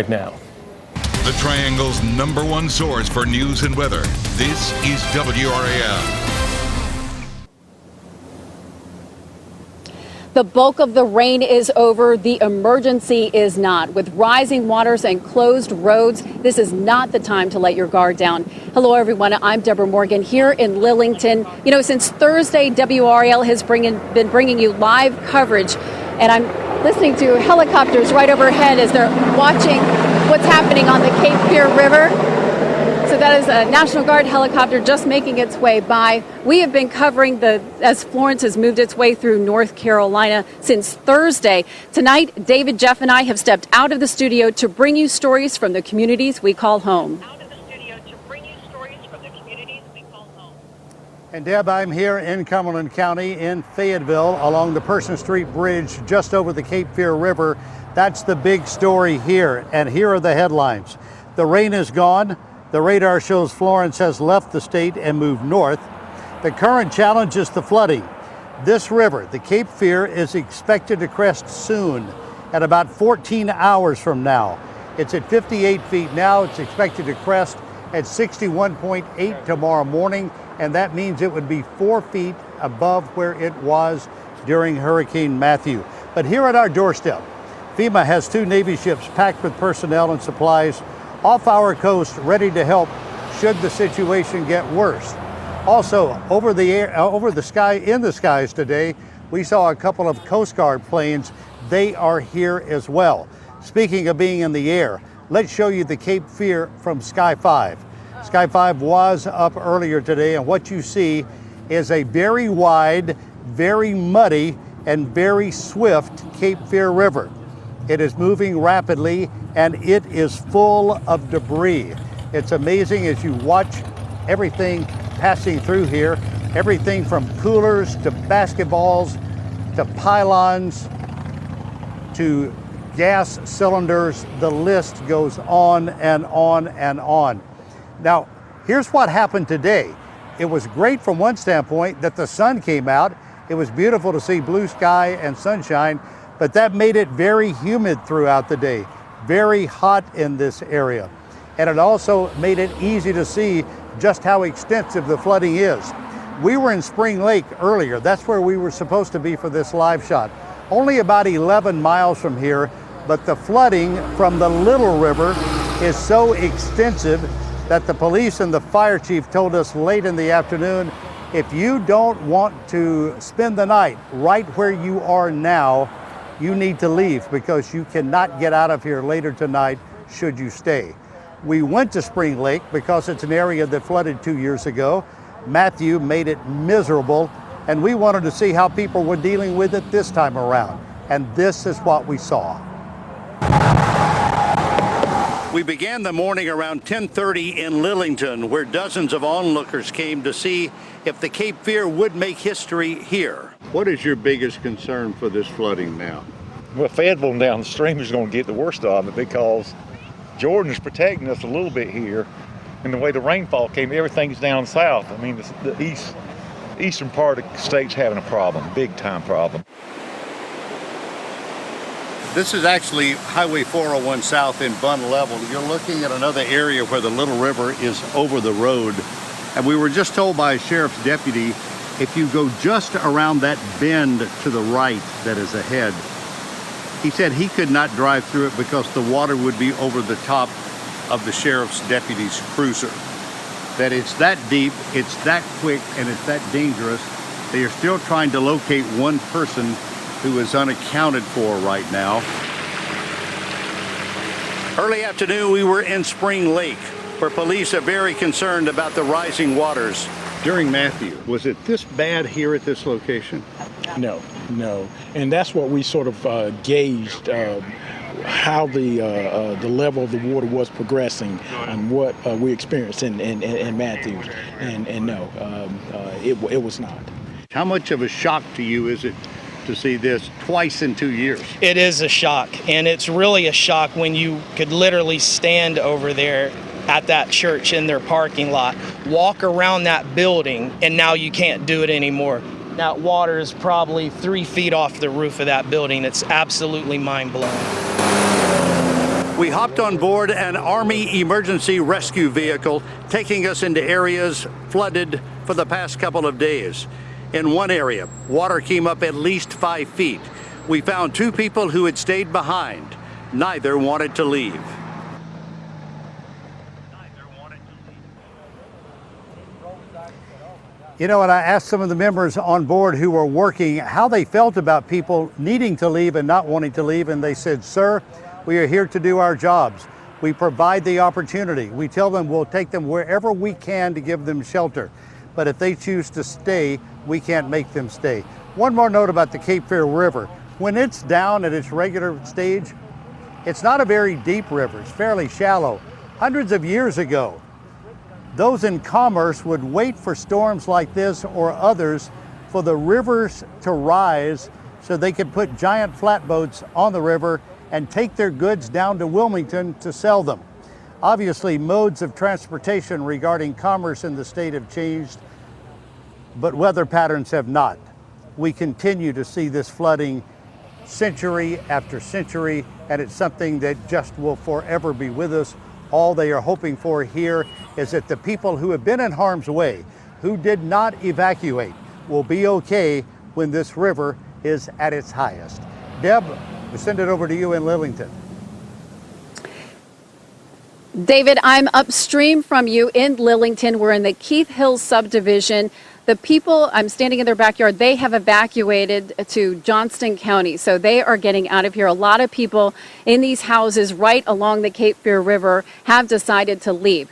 right now. The Triangle's #1 source for news and weather. This is WRAL. The bulk of the rain is over. The emergency is not. With rising waters and closed roads, this is not the time to let your guard down. Hello, everyone. I'm Deborah Morgan here in Lillington. You know, since Thursday, WRAL has been bringing you live coverage, and I'm listening to helicopters right overhead as they're watching what's happening on the Cape Fear River. So that is a National Guard helicopter just making its way by. We have been covering as Florence has moved its way through North Carolina since Thursday. Tonight, David, Jeff, and I have stepped out of the studio to bring you stories from the communities we call home. And Deb, I'm here in Cumberland County in Fayetteville along the Person Street Bridge just over the Cape Fear River. That's the big story here. And here are the headlines. The rain is gone. The radar shows Florence has left the state and moved north. The current challenge is the flooding. This river, the Cape Fear, is expected to crest soon at about 14 hours from now. It's at 58 feet now. It's expected to crest at 61.8 tomorrow morning, and that means it would be 4 feet above where it was during Hurricane Matthew. But here at our doorstep, FEMA has 2 Navy ships packed with personnel and supplies off our coast, ready to help should the situation get worse. Also, over the skies today, we saw a couple of Coast Guard planes. They are here as well. Speaking of being in the air, let's show you the Cape Fear from Sky 5. Sky 5 was up earlier today, and what you see is a very wide, very muddy, and very swift Cape Fear River. It is moving rapidly, and it is full of debris. It's amazing as you watch everything passing through here, everything from coolers to basketballs to pylons to gas cylinders. The list goes on and on and on. Now, here's what happened today. It was great from one standpoint that the sun came out. It was beautiful to see blue sky and sunshine, but that made it very humid throughout the day, very hot in this area. And it also made it easy to see just how extensive the flooding is. We were in Spring Lake earlier. That's where we were supposed to be for this live shot. Only about 11 miles from here, but the flooding from the Little River is so extensive that the police and the fire chief told us late in the afternoon, if you don't want to spend the night right where you are now, you need to leave because you cannot get out of here later tonight should you stay. We went to Spring Lake because it's an area that flooded 2 years ago. Matthew made it miserable, and we wanted to see how people were dealing with it this time around. And this is what we saw. We began the morning around 10:30 in Lillington, where dozens of onlookers came to see if the Cape Fear would make history here. What is your biggest concern for this flooding now? Well, Fayetteville and down the stream is going to get the worst of it because Jordan is protecting us a little bit here. And the way the rainfall came, everything's down south. I mean, the eastern part of the state's having a problem, big time problem. This is actually Highway 401 South in Bun Level. You're looking at another area where the Little River is over the road. And we were just told by a sheriff's deputy, if you go just around that bend to the right that is ahead, he said he could not drive through it because the water would be over the top of the sheriff's deputy's cruiser. That it's that deep, it's that quick, and it's that dangerous. They are still trying to locate one person who is unaccounted for right now. Early afternoon, we were in Spring Lake, where police are very concerned about the rising waters. During Matthew, was it this bad here at this location? No. And that's what we sort of gauged how the level of the water was progressing and what we experienced in Matthews. And no, it was not. How much of a shock to you is it to see this twice in 2 years? It is a shock, and it's really a shock when you could literally stand over there at that church in their parking lot, walk around that building, and now you can't do it anymore. That water is probably 3 feet off the roof of that building. It's absolutely mind-blowing. We hopped on board an Army emergency rescue vehicle, taking us into areas flooded for the past couple of days. In one area, water came up at least 5 feet. We found 2 people who had stayed behind. Neither wanted to leave. You know, and I asked some of the members on board who were working how they felt about people needing to leave and not wanting to leave, and they said, "Sir, we are here to do our jobs. We provide the opportunity. We tell them we'll take them wherever we can to give them shelter. But if they choose to stay, we can't make them stay." One more note about the Cape Fear River. When it's down at its regular stage, it's not a very deep river. It's fairly shallow. Hundreds of years ago, those in commerce would wait for storms like this or others for the rivers to rise so they could put giant flatboats on the river and take their goods down to Wilmington to sell them. Obviously, modes of transportation regarding commerce in the state have changed, but weather patterns have not. We continue to see this flooding century after century, and it's something that just will forever be with us. All they are hoping for here is that the people who have been in harm's way, who did not evacuate, will be okay when this river is at its highest. Deb, we send it over to you in Lillington. David, I'm upstream from you in Lillington. We're in the Keith Hills subdivision. The people, I'm standing in their backyard, they have evacuated to Johnston County, so they are getting out of here. A lot of people in these houses right along the Cape Fear River have decided to leave.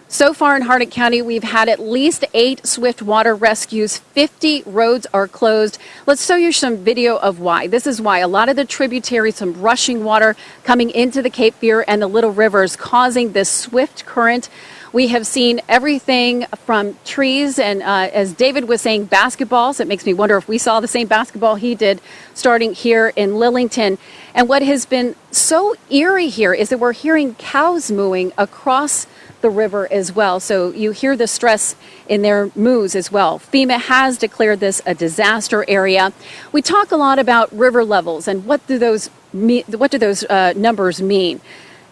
So far in Harnett County, we've had at least 8 swift water rescues. 50 roads are closed. Let's show you some video of why. This is why. A lot of the tributaries, some rushing water coming into the Cape Fear and the Little Rivers, causing this swift current. We have seen everything from trees and, as David was saying, basketballs. It makes me wonder if we saw the same basketball he did starting here in Lillington. And what has been so eerie here is that we're hearing cows mooing across the river as well. So you hear the stress in their moos as well. FEMA has declared this a disaster area. We talk a lot about river levels and what do those numbers mean?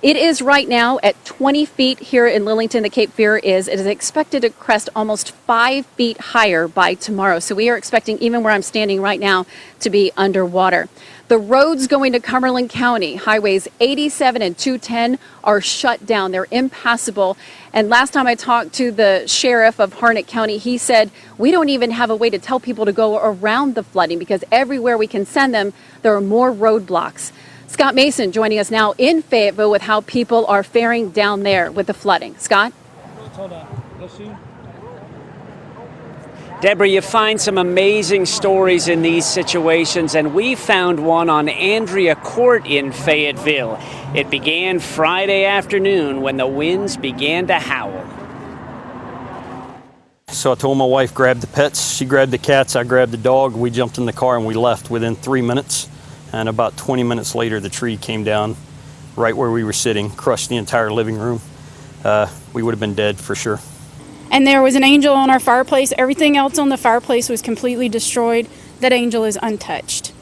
It is right now at 20 feet here in Lillington. The Cape Fear is expected to crest almost 5 feet higher by tomorrow. So we are expecting, even where I'm standing right now, to be underwater. The roads going to Cumberland County, highways 87 and 210, are shut down. They're impassable. And last time I talked to the sheriff of Harnett County, he said, we don't even have a way to tell people to go around the flooding because everywhere we can send them, there are more roadblocks. Scott Mason joining us now in Fayetteville with how people are faring down there with the flooding. Scott? Hold on. Let's see. Deborah, you find some amazing stories in these situations, and we found one on Andrea Court in Fayetteville. It began Friday afternoon when the winds began to howl. So I told my wife, grab the pets. She grabbed the cats, I grabbed the dog. We jumped in the car and we left within 3 minutes. And about 20 minutes later, the tree came down right where we were sitting, crushed the entire living room. We would have been dead for sure. And there was an angel on our fireplace. Everything else on the fireplace was completely destroyed. That angel is untouched.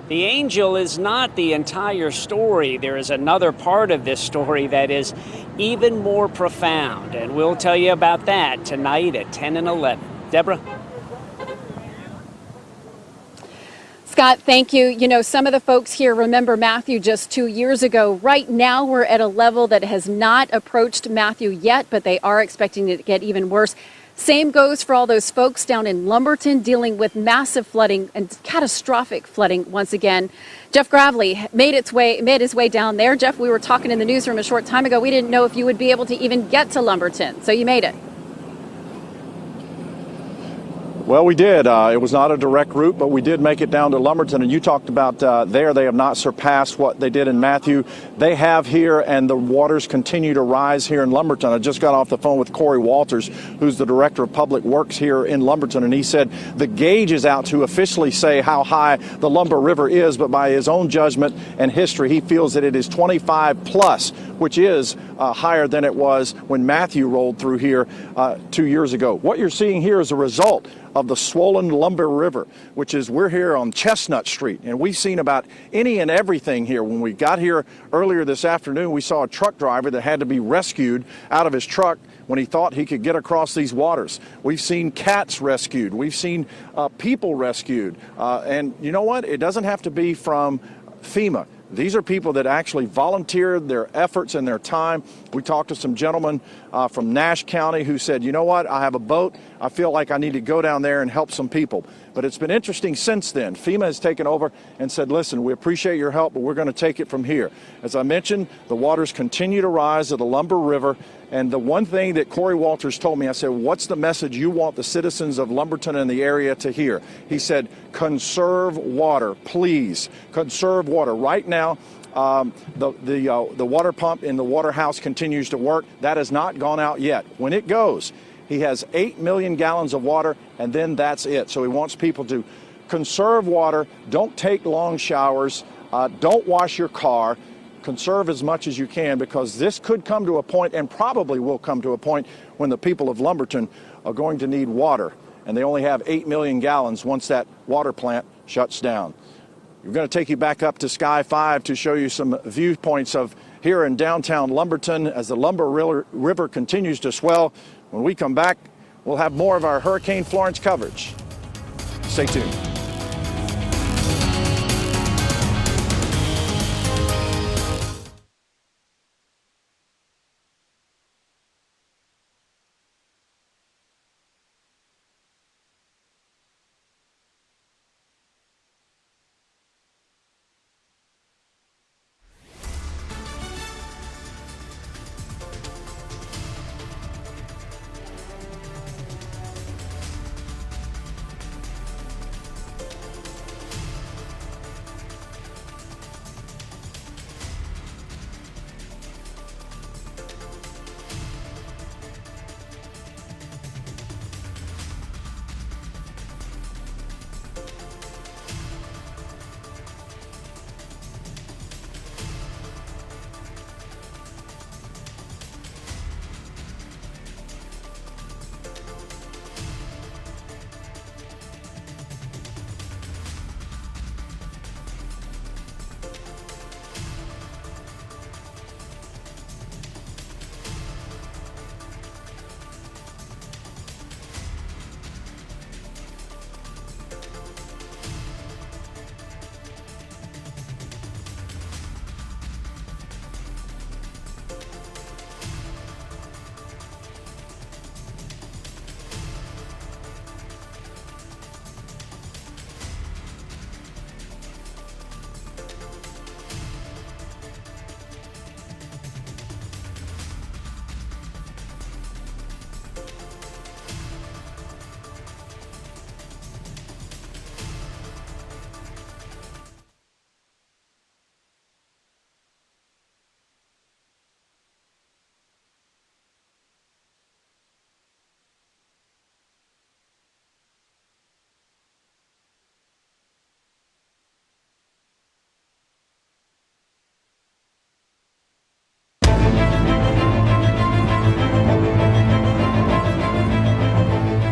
The angel is not the entire story. There is another part of this story that is even more profound, and we'll tell you about that tonight at 10 and 11. Deborah? Scott, thank you. You know, some of the folks here remember Matthew just 2 years ago. Right now, we're at a level that has not approached Matthew yet, but they are expecting it to get even worse. Same goes for all those folks down in Lumberton dealing with massive flooding and catastrophic flooding once again. Jeff Gravely made his way down there. Jeff, we were talking in the newsroom a short time ago. We didn't know if you would be able to even get to Lumberton, so you made it. Well, we did. It was not a direct route, but we did make it down to Lumberton. And you talked about there, they have not surpassed what they did in Matthew. They have here, and the waters continue to rise here in Lumberton. I just got off the phone with Corey Walters, who's the director of public works here in Lumberton, and he said the gauge is out to officially say how high the Lumber River is, but by his own judgment and history, he feels that it is 25 plus, which is higher than it was when Matthew rolled through here 2 years ago. What you're seeing here is a result of the swollen Lumber River, which is, we're here on Chestnut Street, and we've seen about any and everything here. When we got here earlier this afternoon, we saw a truck driver that had to be rescued out of his truck when he thought he could get across these waters. We've seen cats rescued. We've seen people rescued. And you know what? It doesn't have to be from FEMA. These are people that actually volunteered their efforts and their time. We talked to some gentlemen from Nash County who said, you know what, I have a boat. I feel like I need to go down there and help some people. But it's been interesting since then. FEMA has taken over and said, listen, we appreciate your help, but we're going to take it from here. As I mentioned, the waters continue to rise at the Lumber River. And the one thing that Corey Walters told me, I said, what's the message you want the citizens of Lumberton and the area to hear? He said, conserve water, please. Conserve water. Right now, the water pump in the water house continues to work. That has not gone out yet. When it goes, he has 8 million gallons of water, and then that's it. So he wants people to conserve water. Don't take long showers. Don't wash your car. Conserve as much as you can, because this could come to a point, and probably will come to a point, when the people of Lumberton are going to need water, and they only have 8 million gallons once that water plant shuts down. We're going to take you back up to Sky 5 to show you some viewpoints of here in downtown Lumberton as the Lumber River continues to swell. When we come back, we'll have more of our Hurricane Florence coverage. Stay tuned.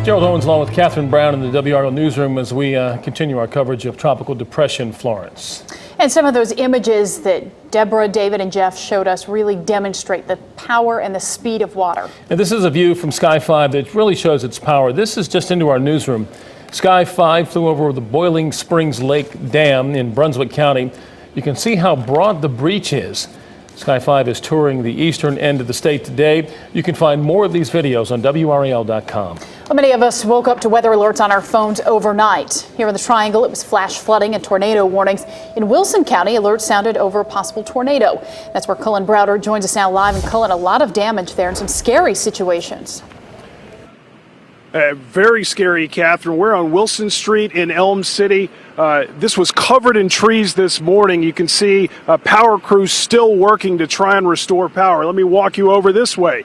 Gerald Owens along with Catherine Brown in the WRL newsroom as we continue our coverage of Tropical Depression Florence. And some of those images that Deborah, David, and Jeff showed us really demonstrate the power and the speed of water. And this is a view from Sky 5 that really shows its power. This is just into our newsroom. Sky 5 flew over the Boiling Springs Lake Dam in Brunswick County. You can see how broad the breach is. Sky 5 is touring the eastern end of the state today. You can find more of these videos on WRAL.com. Well, many of us woke up to weather alerts on our phones overnight. Here in the Triangle, it was flash flooding and tornado warnings. In Wilson County, alerts sounded over a possible tornado. That's where Cullen Browder joins us now live. And Cullen, a lot of damage there and some scary situations. Very scary, Catherine. We're on Wilson Street in Elm City. This was covered in trees this morning. You can see power crews still working to try and restore power. Let me walk you over this way.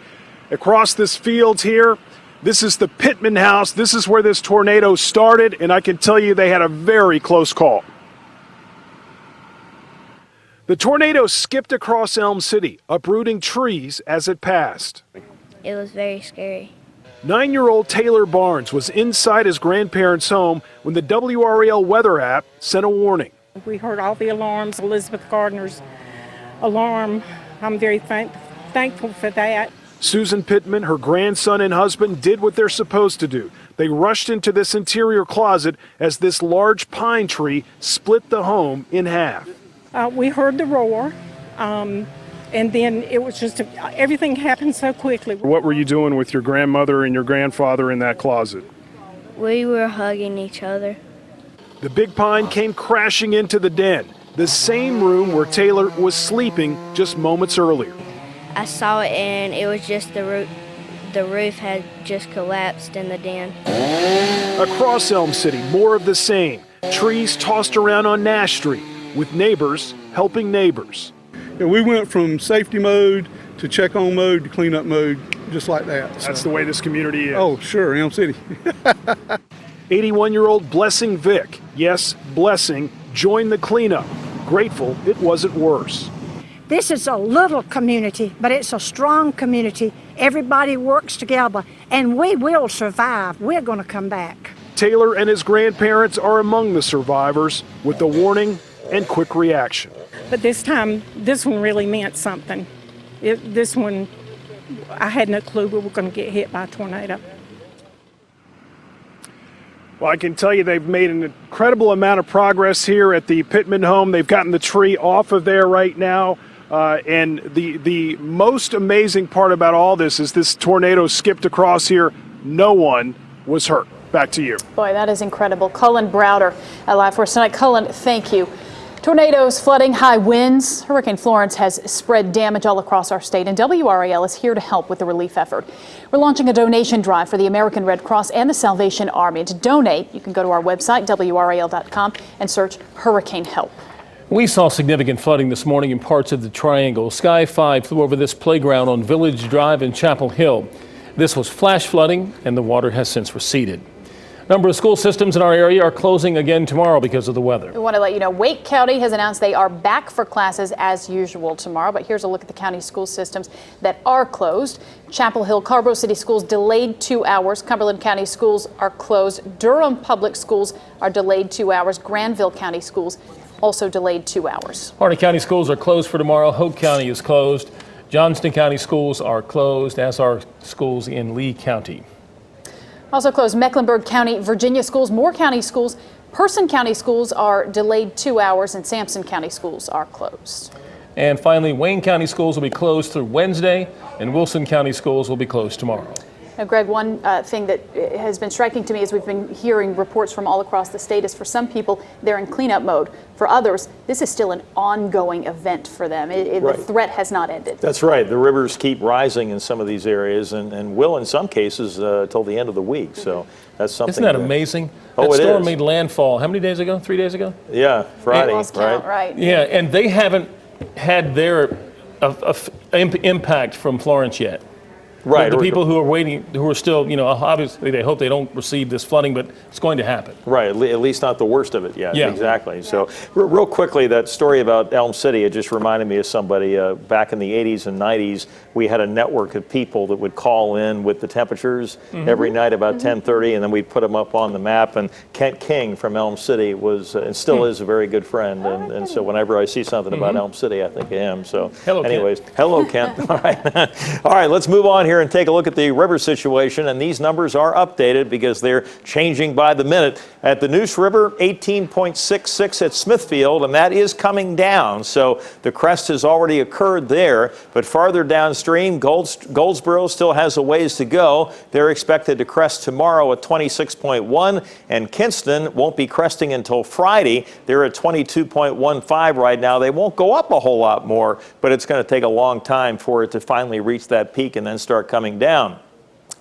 Across this field here, this is the Pittman house. This is where this tornado started, and I can tell you they had a very close call. The tornado skipped across Elm City, uprooting trees as it passed. It was very scary. 9-year-old Taylor Barnes was inside his grandparents' home when the WRAL weather app sent a warning. We heard all the alarms, Elizabeth Gardner's alarm. I'm very thankful for that. Susan Pittman, her grandson and husband did what they're supposed to do. They rushed into this interior closet as this large pine tree split the home in half. We heard the roar, and then it was just, everything happened so quickly. What were you doing with your grandmother and your grandfather in that closet? We were hugging each other. The big pine came crashing into the den, the same room where Taylor was sleeping just moments earlier. I saw it, and it was just the roof had just collapsed in the den. Across Elm City, more of the same. Trees tossed around on Nash Street, with neighbors helping neighbors. Yeah, we went from safety mode to check on mode to cleanup mode, just like that. That's the way this community is. Oh, sure, Elm City. 81-year-old Blessing Vick, yes, Blessing, joined the cleanup. Grateful it wasn't worse. This is a little community, but it's a strong community. Everybody works together, and we will survive. We're going to come back. Taylor and his grandparents are among the survivors with the warning and quick reaction. But this time, this one really meant something. This one, I had no clue we were going to get hit by a tornado. Well, I can tell you they've made an incredible amount of progress here at the Pittman home. They've gotten the tree off of there right now. And the most amazing part about all this is this tornado skipped across here. No one was hurt. Back to you. Boy, that is incredible. Cullen Browder live for us tonight. Cullen, thank you. Tornadoes, flooding, high winds. Hurricane Florence has spread damage all across our state, and WRAL is here to help with the relief effort. We're launching a donation drive for the American Red Cross and the Salvation Army. And to donate, you can go to our website, WRAL.com, and search Hurricane Help. We saw significant flooding this morning in parts of the Triangle. Sky 5 flew over this playground on Village Drive in Chapel Hill. This was flash flooding, and the water has since receded. A number of school systems in our area are closing again tomorrow because of the weather. We want to let you know Wake County has announced they are back for classes as usual tomorrow. But here's a look at the county school systems that are closed. Chapel Hill, Carborough City Schools delayed 2 hours. Cumberland County Schools are closed. Durham Public Schools are delayed 2 hours. Granville County Schools also delayed 2 hours. Harnett County schools are closed for tomorrow. Hope County is closed. Johnston County schools are closed, as are schools in Lee County. Also closed Mecklenburg County, Virginia schools, Moore County schools, Person County schools are delayed 2 hours, and Sampson County schools are closed. And finally, Wayne County schools will be closed through Wednesday, and Wilson County schools will be closed tomorrow. Now, Greg, one thing that has been striking to me as we've been hearing reports from all across the state is for some people, they're in cleanup mode. For others, this is still an ongoing event for them. Right. The threat has not ended. That's right. The rivers keep rising in some of these areas and will in some cases till the end of the week. So that's something. Isn't that amazing? Oh, that it storm is. made landfall, how many days ago? 3 days ago? Yeah, Friday, right? Yeah, and they haven't had their impact from Florence yet. Right. The people who are waiting, who are still, obviously they hope they don't receive this flooding, but it's going to happen. Right, at least not the worst of it yet. Yeah. Exactly. So real quickly, that story about Elm City, it just reminded me of somebody back in the 80s and 90s. We had a network of people that would call in with the temperatures every night about 10:30, and then we'd put them up on the map. And Kent King from Elm City was and still is a very good friend. And so whenever I see something about Elm City, I think of him. So anyways, hello, Kent. All right. All right, let's move on here and take a look at the river situation, and these numbers are updated because they're changing by the minute. At the Neuse River, 18.66 at Smithfield, and that is coming down, so the crest has already occurred there, but farther downstream, Goldsboro still has a ways to go. They're expected to crest tomorrow at 26.1, and Kinston won't be cresting until Friday. They're at 22.15 right now. They won't go up a whole lot more, but it's going to take a long time for it to finally reach that peak and then start coming down.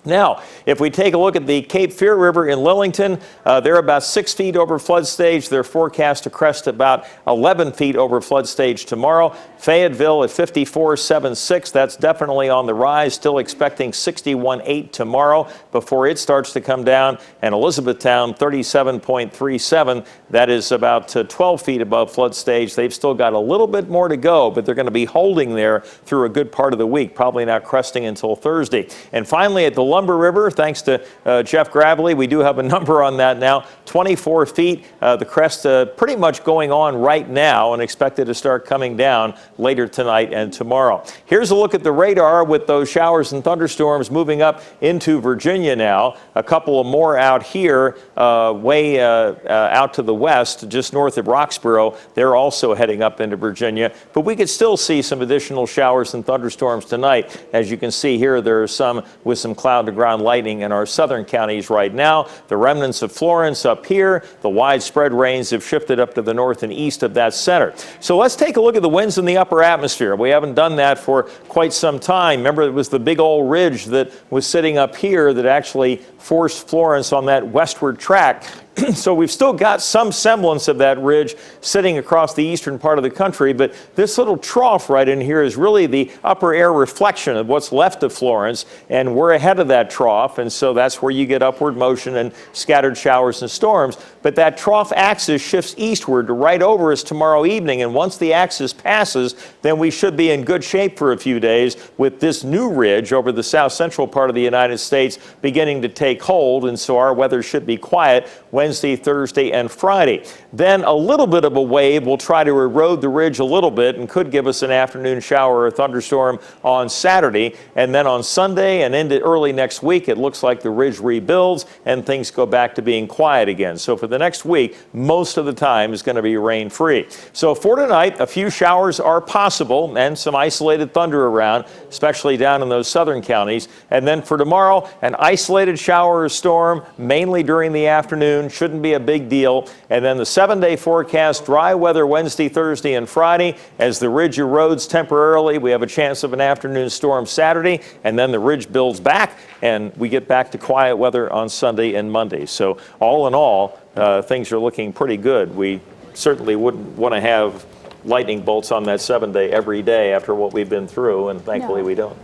Now, if we take a look at the Cape Fear River in Lillington, they're about 6 feet over flood stage. They're forecast to crest about 11 feet over flood stage tomorrow. Fayetteville at 54.76. That's definitely on the rise. Still expecting 61.8 tomorrow before it starts to come down. And Elizabethtown, 37.37. That is about 12 feet above flood stage. They've still got a little bit more to go, but they're going to be holding there through a good part of the week, probably not cresting until Thursday. And finally, at the Lumber River, thanks to Jeff Gravely, we do have a number on that now, 24 feet. The crest pretty much going on right now and expected to start coming down later tonight and tomorrow. Here's a look at the radar with those showers and thunderstorms moving up into Virginia now. A couple of more out here, way out to the west, just north of Roxborough. They're also heading up into Virginia, but we could still see some additional showers and thunderstorms tonight. As you can see here, there are some with some cloud-to-ground lightning in our southern counties right now. The remnants of Florence up here. The widespread rains have shifted up to the north and east of that center. So let's take a look at the winds in the upper atmosphere. We haven't done that for quite some time. Remember, it was the big old ridge that was sitting up here that actually forced Florence on that westward track. So we've still got some semblance of that ridge sitting across the eastern part of the country, but this little trough right in here is really the upper air reflection of what's left of Florence, and we're ahead of that trough, and so that's where you get upward motion and scattered showers and storms. But that trough axis shifts eastward to right over us tomorrow evening, and once the axis passes, then we should be in good shape for a few days with this new ridge over the south central part of the United States beginning to take hold, and so our weather should be quiet Wednesday, Thursday, and Friday. Then a little bit of a wave will try to erode the ridge a little bit and could give us an afternoon shower or thunderstorm on Saturday. And then on Sunday and into early next week, it looks like the ridge rebuilds and things go back to being quiet again. So for the next week, most of the time is going to be rain-free. So for tonight, a few showers are possible and some isolated thunder around, especially down in those southern counties. And then for tomorrow, an isolated shower or storm, mainly during the afternoon. Shouldn't be a big deal. And then the 7-day forecast, dry weather Wednesday, Thursday, and Friday. As the ridge erodes temporarily, we have a chance of an afternoon storm Saturday, and then the ridge builds back, and we get back to quiet weather on Sunday and Monday. So all in all, things are looking pretty good. We certainly wouldn't want to have lightning bolts on that 7-day every day after what we've been through, and thankfully we don't.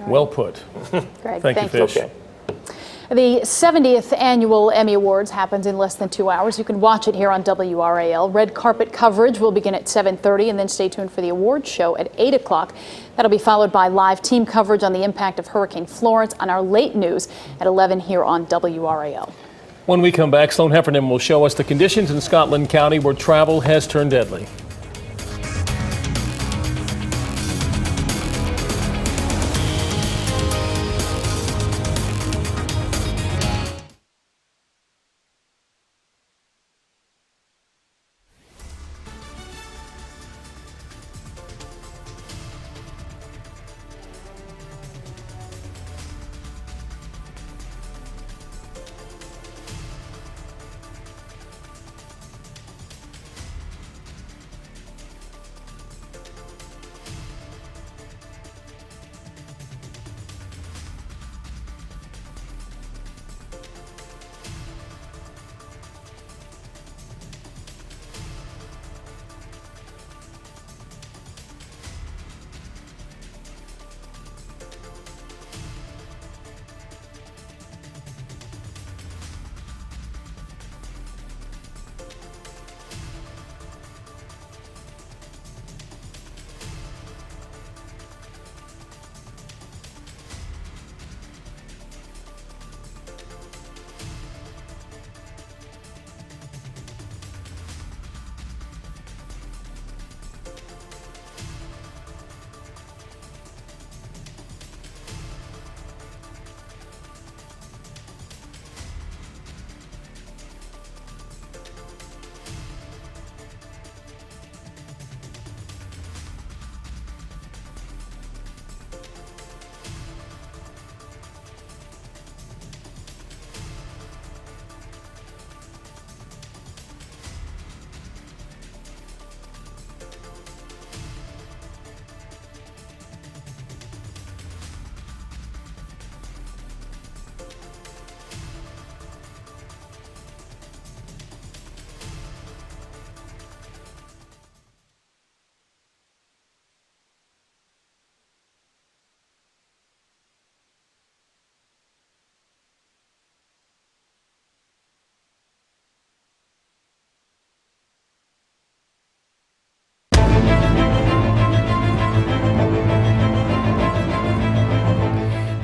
Well put. Greg, Thank you, Fish. Okay. The 70th Annual Emmy Awards happens in less than 2 hours. You can watch it here on WRAL. Red carpet coverage will begin at 7:30, and then stay tuned for the awards show at 8 o'clock. That'll be followed by live team coverage on the impact of Hurricane Florence on our late news at 11 here on WRAL. When we come back, Sloan Heffernan will show us the conditions in Scotland County where travel has turned deadly.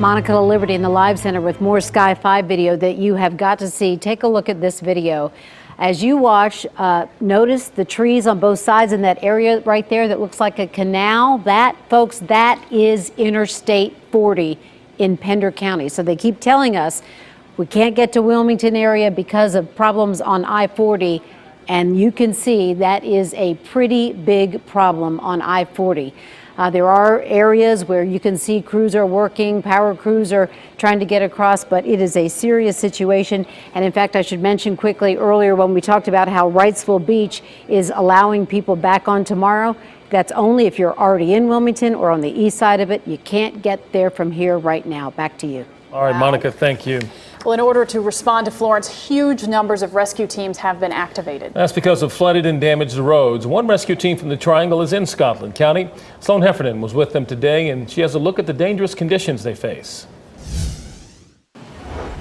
Monica Liberty in the Live Center with more Sky 5 video that you have got to see. Take a look at this video. As you watch, notice the trees on both sides in that area right there that looks like a canal. That, folks, that is Interstate 40 in Pender County. So they keep telling us we can't get to Wilmington area because of problems on I-40. And you can see that is a pretty big problem on I-40. There are areas where you can see crews are working, power crews are trying to get across, but it is a serious situation. And in fact, I should mention quickly earlier when we talked about how Wrightsville Beach is allowing people back on tomorrow, that's only if you're already in Wilmington or on the east side of it. You can't get there from here right now. Back to you. All right, Monica, thank you. Well, in order to respond to Florence, huge numbers of rescue teams have been activated. That's because of flooded and damaged roads. One rescue team from the Triangle is in Scotland County. Sloan Heffernan was with them today, and she has a look at the dangerous conditions they face.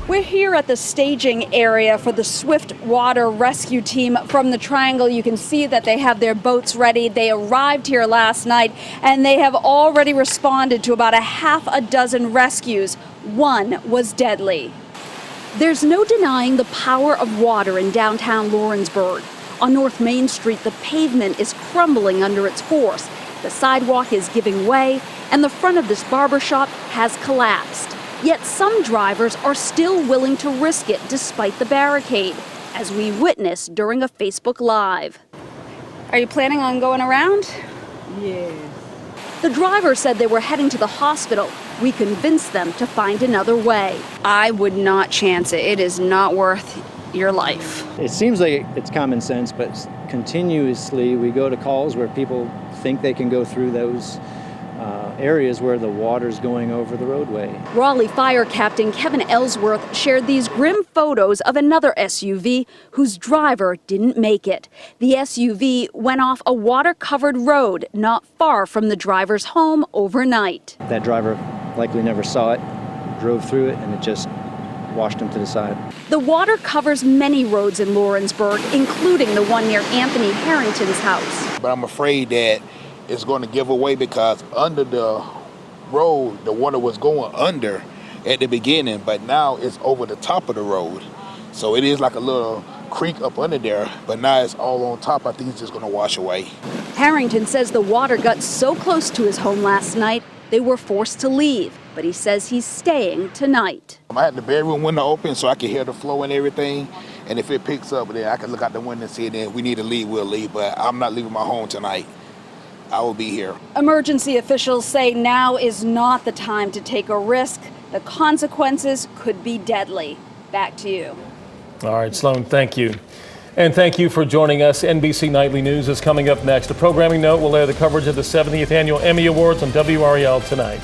We're here at the staging area for the Swift Water Rescue Team from the Triangle. You can see that they have their boats ready. They arrived here last night, and they have already responded to about a half a dozen rescues. One was deadly. There's no denying the power of water in downtown Lawrenceburg. On North Main Street, the pavement is crumbling under its force. The sidewalk is giving way, and the front of this barbershop has collapsed. Yet some drivers are still willing to risk it despite the barricade, as we witnessed during a Facebook Live. Are you planning on going around? Yeah. The driver said they were heading to the hospital. We convinced them to find another way. I would not chance it. It is not worth your life. It seems like it's common sense, but continuously we go to calls where people think they can go through those areas where the water's going over the roadway. Raleigh Fire Captain Kevin Ellsworth shared these grim photos of another SUV whose driver didn't make it. The SUV went off a water-covered road not far from the driver's home overnight. That driver likely never saw it, drove through it, and it just washed him to the side. The water covers many roads in Lawrenceburg, including the one near Anthony Harrington's house. But I'm afraid that it's going to give away because under the road, the water was going under at the beginning, but now it's over the top of the road. So it is like a little creek up under there, but now it's all on top. I think it's just going to wash away. Harrington says the water got so close to his home last night, they were forced to leave, but he says he's staying tonight. I had the bedroom window open so I could hear the flow and everything, and if it picks up, then I can look out the window and see it. If we need to leave, we'll leave, but I'm not leaving my home tonight. I will be here. Emergency officials say now is not the time to take a risk. The consequences could be deadly. Back to you. All right, Sloan, thank you. And thank you for joining us. NBC Nightly News is coming up next. A programming note will air the coverage of the 70th Annual Emmy Awards on WREL tonight.